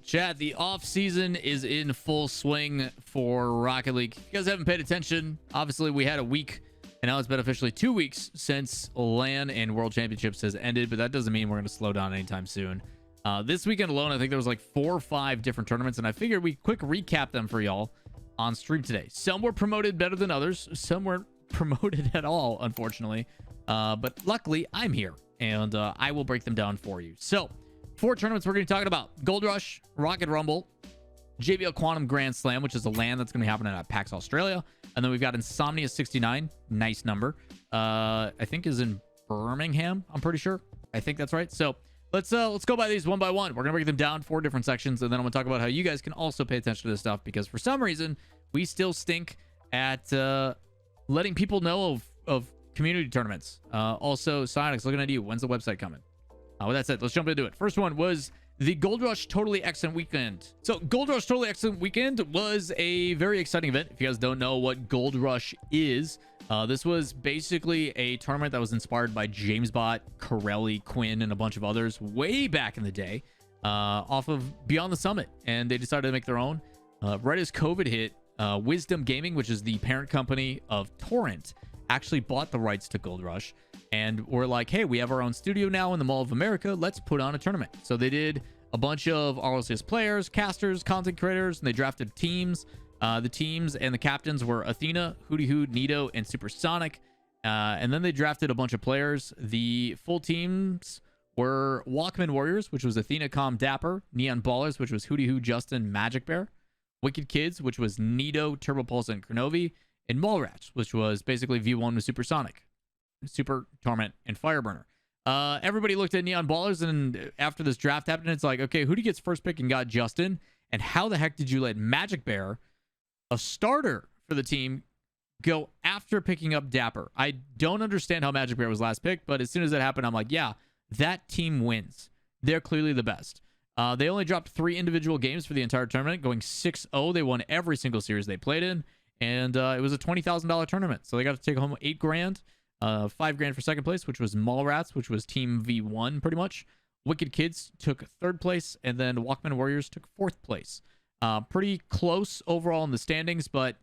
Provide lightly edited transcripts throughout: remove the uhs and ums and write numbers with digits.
Chat, the off season is in full swing for Rocket League. If you guys haven't paid attention, obviously we had a week, and now it's been officially 2 weeks since LAN and World Championships has ended, but that doesn't mean we're going to slow down anytime soon. This weekend alone, I think there was like 4 or 5 different tournaments, and I figured we'd quick recap them for y'all on stream today. Some were promoted better than others. Some weren't promoted at all, unfortunately. But luckily, I'm here, and I will break them down for you. So, 4 tournaments we're going to be talking about: Gold Rush, Rocket Rumble, JBL Quantum Grand Slam, which is a LAN that's going to be happening at PAX Australia. And then we've got Insomnia 69, nice number. I think is in Birmingham, I'm pretty sure. I think that's right. So let's go by these one by one. We're going to break them down 4 different sections, and then I'm going to talk about how you guys can also pay attention to this stuff, because for some reason, we still stink at letting people know of community tournaments. Also, Sonics, looking at you. When's the website coming? With that said, let's jump into it. First one was the Gold Rush Totally Excellent Weekend. So Gold Rush Totally Excellent Weekend was a very exciting event. If you guys don't know what Gold Rush is, this was basically a tournament that was inspired by JamesBot, Corelli, Quinn, and a bunch of others way back in the day, off of Beyond the Summit. And they decided to make their own. Right as COVID hit, Wisdom Gaming, which is the parent company of Torrent, actually bought the rights to Gold Rush, and we're like, hey, we have our own studio now in the Mall of America, let's put on a tournament. So they did a bunch of RLCS players, casters, content creators, and they drafted teams. The teams and the captains were Athena, Hootie Hoot, Nito, and Supersonic. And then they drafted a bunch of players. The full teams were Walkman Warriors, which was Athena, Calm, Dapper; Neon Ballers, which was Hootie Hoot, Justin, Magic Bear; Wicked Kids, which was Nito, Turbo Pulse, and Kronovi; and Mallrats, which was basically V1 with Supersonic, Super Torment, and Fireburner. Everybody looked at Neon Ballers, and after this draft happened, it's like, okay, who gets first pick and got Justin? And how the heck did you let Magic Bear, a starter for the team, go after picking up Dapper? I don't understand how Magic Bear was last pick, but as soon as that happened, I'm like, yeah, that team wins. They're clearly the best. They only dropped 3 individual games for the entire tournament, going 6-0. They won every single series they played in, and it was a $20,000 tournament. So they got to take home $8 grand. 5 grand for second place, which was Mallrats, which was Team V1 pretty much. Wicked Kids took 3rd place, and then Walkman Warriors took 4th place. Pretty close overall in the standings, but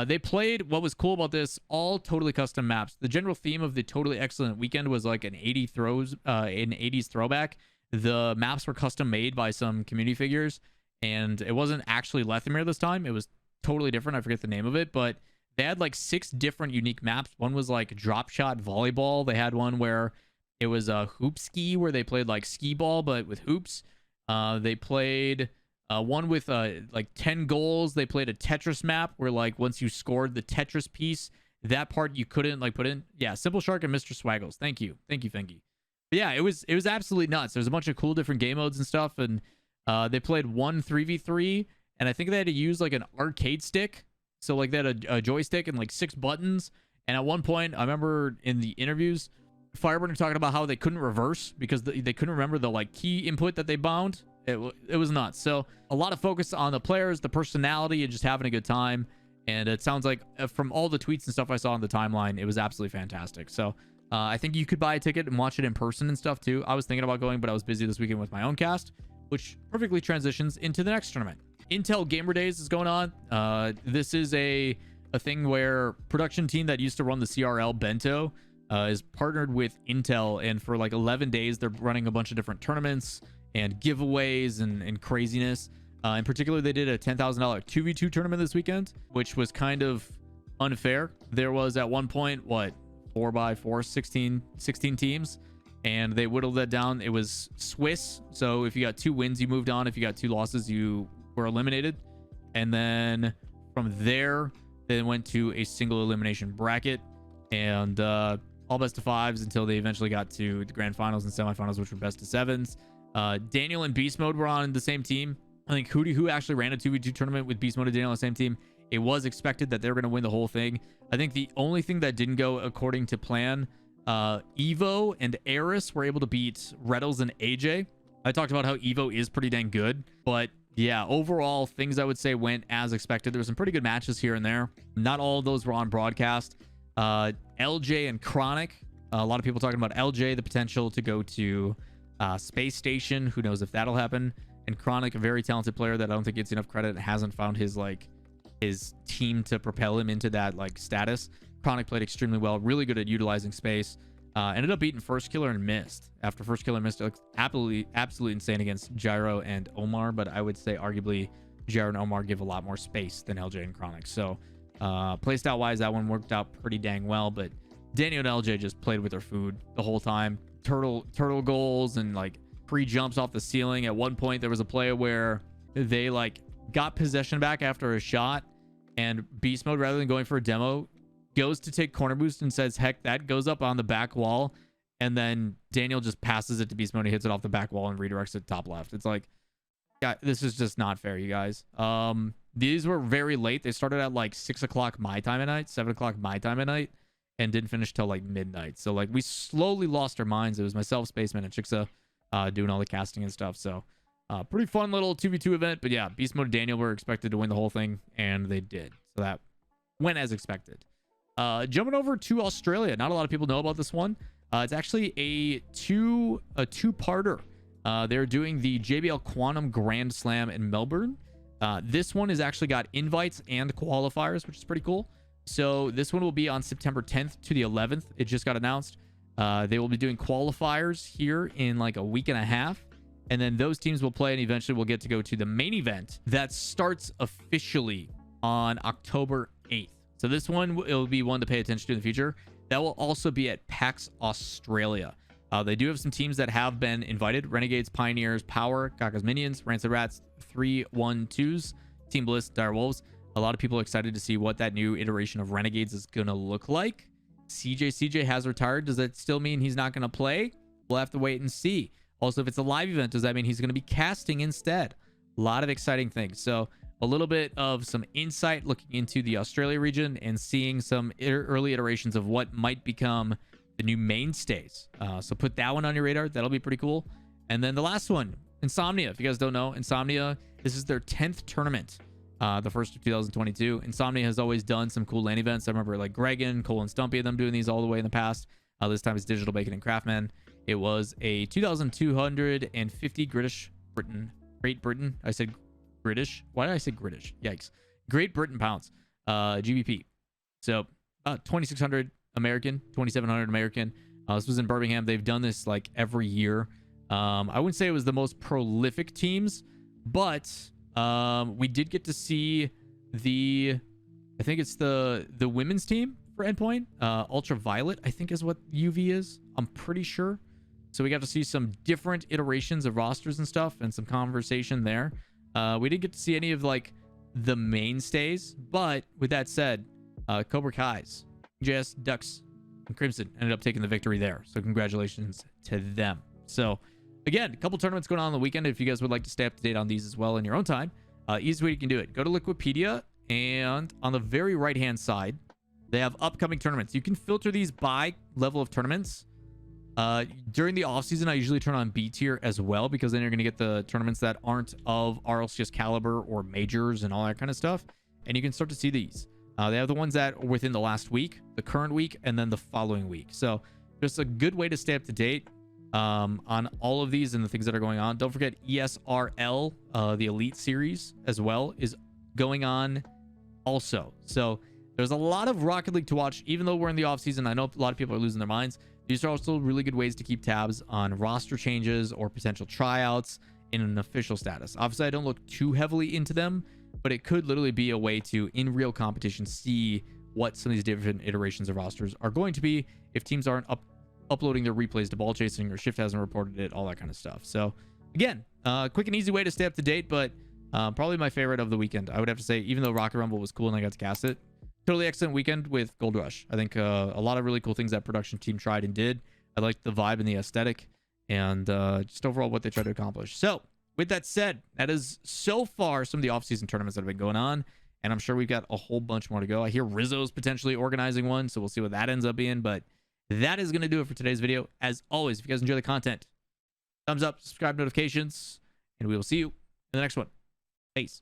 they played, what was cool about this, all totally custom maps. The general theme of the Totally Excellent Weekend was like an 80s throwback. The maps were custom made by some community figures, and it wasn't actually Lethamyr this time. It was totally different. I forget the name of it, but they had like 6 different unique maps. One was like drop shot volleyball. They had one where it was a hoop ski, where they played like skee ball but with hoops. They played one with like 10 goals. They played a Tetris map where like once you scored the Tetris piece, that part you couldn't like put in. Yeah, Simple Shark and Mr. Swaggles. Thank you, Finky. But yeah, it was absolutely nuts. There's a bunch of cool different game modes and stuff, and they played 1 3v3, and I think they had to use like an arcade stick. So like they had a joystick and like 6 buttons. And at one point, I remember in the interviews, Fireburner talking about how they couldn't reverse because they couldn't remember the like key input that they bound. It was nuts. So a lot of focus on the players, the personality, and just having a good time. And it sounds like from all the tweets and stuff I saw on the timeline, it was absolutely fantastic. So I think you could buy a ticket and watch it in person and stuff too. I was thinking about going, but I was busy this weekend with my own cast, which perfectly transitions into the next tournament. Intel Gamer Days is going on. This is a thing where production team that used to run the CRL Bento is partnered with Intel, and for like 11 days they're running a bunch of different tournaments and giveaways and craziness. In particular, they did a $10,000 2v2 tournament this weekend, which was kind of unfair. There was at one point 4x4 16 teams, and they whittled that down. It was Swiss, so if you got 2 wins you moved on. If you got 2 losses you were eliminated. And then from there they went to a single elimination bracket, and all best of 5s until they eventually got to the grand finals and semifinals, which were best of 7s. Daniel and Beastmode were on the same team. I think Hootie Who actually ran a 2v2 tournament with Beastmode and Daniel on the same team. It was expected that they were going to win the whole thing. I think the only thing that didn't go according to plan, Evo and Eris were able to beat Reddles and AJ. I talked about how Evo is pretty dang good, but yeah, overall, things I would say went as expected. There were some pretty good matches here and there. Not all of those were on broadcast. LJ and Chronic. A lot of people talking about LJ, the potential to go to Space Station. Who knows if that'll happen. And Chronic, a very talented player that I don't think gets enough credit and hasn't found his team to propel him into that like status. Chronic played extremely well, really good at utilizing space. Ended up beating First Killer and missed. After First Killer missed, it looked absolutely insane against Gyro and Omar, but I would say arguably Gyro and Omar give a lot more space than LJ and Chronic. So playstyle wise, that one worked out pretty dang well, but Daniel and LJ just played with their food the whole time. Turtle goals and like pre-jumps off the ceiling. At one point, there was a play where they like got possession back after a shot, and Beastmode, rather than going for a demo, goes to take corner boost and says, heck, that goes up on the back wall. And then Daniel just passes it to Beastmode. He hits it off the back wall and redirects it top left. It's like, yeah, this is just not fair, you guys. These were very late. They started at like 6 o'clock my time at night, 7 o'clock my time at night, and didn't finish till like midnight. So like we slowly lost our minds. It was myself, Spaceman, and Chixa doing all the casting and stuff. So pretty fun little 2v2 event. But yeah, Beastmode and Daniel were expected to win the whole thing, and they did. So that went as expected. Jumping over to Australia. Not a lot of people know about this one. It's actually a two-parter. They're doing the JBL Quantum Grand Slam in Melbourne. This one has actually got invites and qualifiers, which is pretty cool. So this one will be on September 10th to the 11th. It just got announced. They will be doing qualifiers here in like a week and a half. And then those teams will play, and eventually we'll get to go to the main event that starts officially on October 8th. So this one will be one to pay attention to in the future. That will also be at PAX Australia. They do have some teams that have been invited: Renegades, Pioneers, Power, Kaka's Minions, Rancid Rats, 3-1-2s, Team Bliss, Dire Wolves. A lot of people are excited to see what that new iteration of Renegades is going to look like. CJ has retired. Does that still mean he's not going to play? We'll have to wait and see. Also, if it's a live event, does that mean he's going to be casting instead? A lot of exciting things. So a little bit of some insight looking into the Australia region and seeing some early iterations of what might become the new mainstays. So put that one on your radar. That'll be pretty cool. And then the last one, Insomnia. If you guys don't know, Insomnia, this is their 10th tournament, the first of 2022. Insomnia has always done some cool lane events. I remember like Gregan, Cole, and Stumpy, them doing these all the way in the past. This time it's Digital Bacon and Craftman. It was a 2,250 Great Britain. I said British. Why did I say British? Yikes. Great Britain pounds. GBP. So 2,600 American, 2,700 American. This was in Birmingham. They've done this like every year. I wouldn't say it was the most prolific teams, but we did get to see I think it's the women's team for Endpoint. Ultraviolet, I think is what UV is. I'm pretty sure. So we got to see some different iterations of rosters and stuff, and some conversation there. We didn't get to see any of like the mainstays, but with that said, Cobra Kai's, JS, Ducks, and Crimson ended up taking the victory there. So congratulations to them. So again, a couple tournaments going on the weekend. If you guys would like to stay up to date on these as well in your own time, easy way you can do it. Go to Liquipedia, and on the very right-hand side, they have upcoming tournaments. You can filter these by level of tournaments. During the off season, I usually turn on B tier as well, because then you're going to get the tournaments that aren't of RLCS caliber or majors and all that kind of stuff. And you can start to see these. They have the ones that are within the last week, the current week, and then the following week. So just a good way to stay up to date on all of these and the things that are going on. Don't forget ESRL, the Elite Series as well, is going on also. So there's a lot of Rocket League to watch, even though we're in the off season. I know a lot of people are losing their minds. These are also really good ways to keep tabs on roster changes or potential tryouts in an official status. Obviously, I don't look too heavily into them, but it could literally be a way to, in real competition, see what some of these different iterations of rosters are going to be if teams aren't uploading their replays to ball chasing, or Shift hasn't reported it, all that kind of stuff. So again, quick and easy way to stay up to date, but probably my favorite of the weekend, I would have to say, even though Rocket Rumble was cool and I got to cast it. Totally excellent weekend with Gold Rush. I think a lot of really cool things that production team tried and did. I liked the vibe and the aesthetic, and just overall what they tried to accomplish. So with that said, that is so far some of the off-season tournaments that have been going on, and I'm sure we've got a whole bunch more to go. I hear Rizzo's potentially organizing one, so we'll see what that ends up being. But that is going to do it for today's video. As always, if you guys enjoy the content, thumbs up, subscribe, notifications, and we will see you in the next one. Peace.